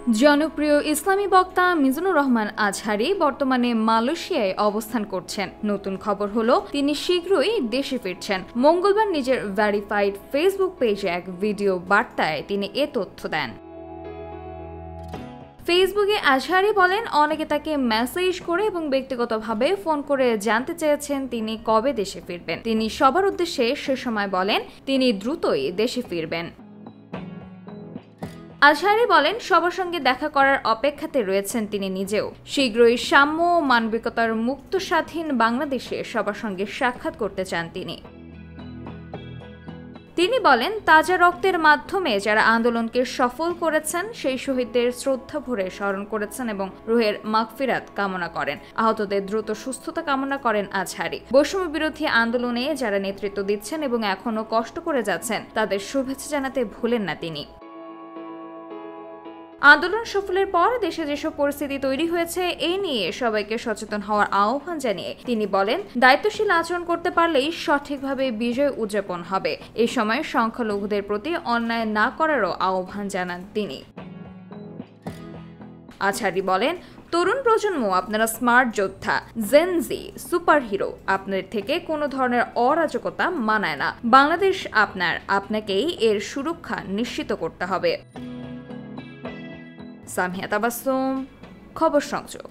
জনপ্রিয় ইসলামী বক্তা মিজানুর রহমান আজহারি বর্তমানে মালয়েশিয়ায় অবস্থান করছেন। নতুন খবর হলো তিনি শীঘ্রই দেশে ফিরছেন। মঙ্গলবার নিজের ভেরিফাইড ফেসবুক পেজে এক ভিডিও বার্তায় তিনি এ তথ্য দেন। ফেসবুকে আজহারি বলেন, অনেকে তাকে মেসেজ করে এবং ব্যক্তিগতভাবে ফোন করে জানতে চেয়েছেন তিনি কবে দেশে ফিরবেন। তিনি সবার উদ্দেশ্যে সে সময় বলেন তিনি দ্রুতই দেশে ফিরবেন। আজহারি বলেন, সবার সঙ্গে দেখা করার অপেক্ষাতে রয়েছেন তিনি নিজেও। শীঘ্রই সাম্য ও মানবিকতার মুক্ত স্বাধীন বাংলাদেশে সবার সঙ্গে সাক্ষাৎ করতে চান তিনি বলেন, তাজা রক্তের মাধ্যমে যারা আন্দোলনকে সফল করেছেন সেই শহীদদের শ্রদ্ধা ভরে স্মরণ করেছেন এবং রুহের মাগফিরাত কামনা করেন। আহতদের দ্রুত সুস্থতা কামনা করেন আজহারি। বৈষম্য বিরোধী আন্দোলনে যারা নেতৃত্ব দিচ্ছেন এবং এখনো কষ্ট করে যাচ্ছেন তাদের শুভেচ্ছা জানাতে ভুলেন না তিনি। আন্দোলন সফলের পর দেশে যেসব পরিস্থিতি তৈরি হয়েছে এ নিয়ে সবাইকে সচেতন হওয়ার আহ্বান জানিয়ে তিনি বলেন, দায়িত্বশীল আচরণ করতে পারলেই সঠিকভাবে বিজয় উদযাপন হবে। এই সময় সংখ্যালঘুদের প্রতি অন্যায় না করারও আহ্বান জানান তিনি। আজহারি বলেন, তরুণ প্রজন্ম আপনারা স্মার্ট যোদ্ধা, জেন জি সুপারহিরো। আপনাদের থেকে কোনো ধরনের অরাজকতা মানায় না। বাংলাদেশ আপনাকেই এর সুরক্ষা নিশ্চিত করতে হবে। সামিয়া তাবাসসুম, খবর সংযোগ।